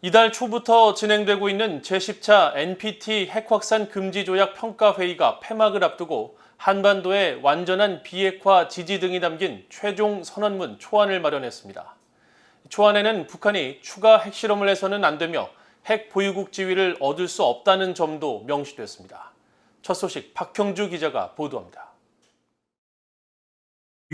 이달 초부터 진행되고 있는 제10차 NPT 핵확산 금지 조약 평가회의가 폐막을 앞두고 한반도의 완전한 비핵화 지지 등이 담긴 최종 선언문 초안을 마련했습니다. 초안에는 북한이 추가 핵실험을 해서는 안 되며 핵 보유국 지위를 얻을 수 없다는 점도 명시됐습니다. 첫 소식 박형주 기자가 보도합니다.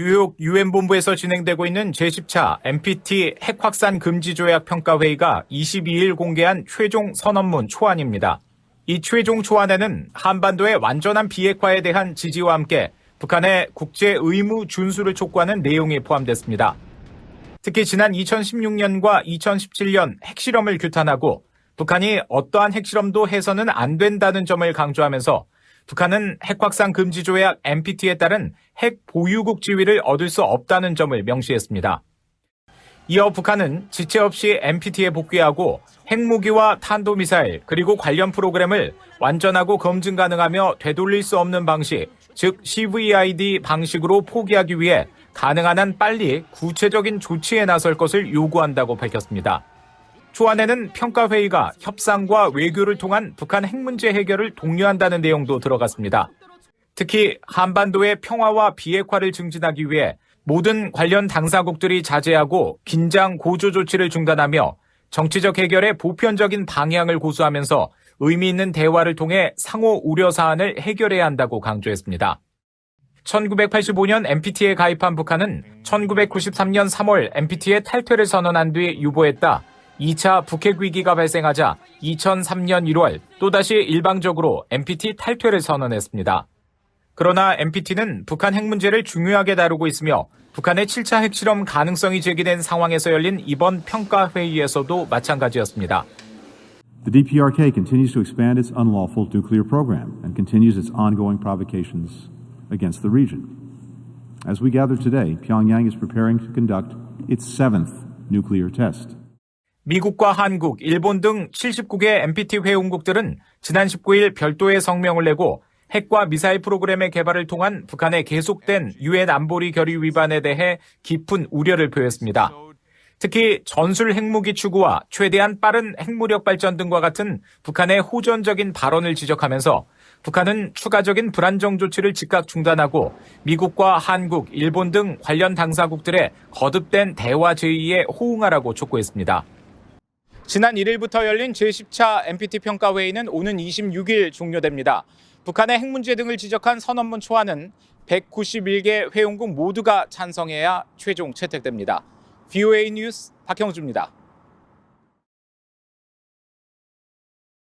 뉴욕 유엔본부에서 진행되고 있는 제10차 NPT 핵확산 금지 조약 평가회의가 22일 공개한 최종 선언문 초안입니다. 이 최종 초안에는 한반도의 완전한 비핵화에 대한 지지와 함께 북한의 국제 의무 준수를 촉구하는 내용이 포함됐습니다. 특히 지난 2016년과 2017년 핵실험을 규탄하고 북한이 어떠한 핵실험도 해서는 안 된다는 점을 강조하면서 북한은 핵확산 금지 조약 NPT에 따른 핵 보유국 지위를 얻을 수 없다는 점을 명시했습니다. 이어 북한은 지체 없이 NPT에 복귀하고 핵무기와 탄도미사일 그리고 관련 프로그램을 완전하고 검증 가능하며 되돌릴 수 없는 방식, 즉 CVID 방식으로 포기하기 위해 가능한 한 빨리 구체적인 조치에 나설 것을 요구한다고 밝혔습니다. 초안에는 평가회의가 협상과 외교를 통한 북한 핵 문제 해결을 독려한다는 내용도 들어갔습니다. 특히 한반도의 평화와 비핵화를 증진하기 위해 모든 관련 당사국들이 자제하고 긴장 고조 조치를 중단하며 정치적 해결의 보편적인 방향을 고수하면서 의미 있는 대화를 통해 상호 우려 사안을 해결해야 한다고 강조했습니다. 1985년 NPT에 가입한 북한은 1993년 3월 NPT의 탈퇴를 선언한 뒤 유보했다. 2차 북핵 위기가 발생하자 2003년 1월 또다시 일방적으로 NPT 탈퇴를 선언했습니다. 그러나 NPT는 북한 핵 문제를 중요하게 다루고 있으며 북한의 7차 핵실험 가능성이 제기된 상황에서 열린 이번 평가회의에서도 마찬가지였습니다. The DPRK continues to expand its unlawful nuclear program and continues its ongoing provocations against the region. As we gather today, Pyongyang is preparing to conduct its 7th nuclear test. 미국과 한국, 일본 등 79개 NPT 회원국들은 지난 19일 별도의 성명을 내고 핵과 미사일 프로그램의 개발을 통한 북한의 계속된 유엔 안보리 결의 위반에 대해 깊은 우려를 표했습니다. 특히 전술 핵무기 추구와 최대한 빠른 핵무력 발전 등과 같은 북한의 호전적인 발언을 지적하면서 북한은 추가적인 불안정 조치를 즉각 중단하고 미국과 한국, 일본 등 관련 당사국들의 거듭된 대화 제의에 호응하라고 촉구했습니다. 지난 1일부터 열린 제10차 NPT 평가회의는 오는 26일 종료됩니다. 북한의 핵 문제 등을 지적한 선언문 초안은 191개 회원국 모두가 찬성해야 최종 채택됩니다. VOA 뉴스 박형주입니다.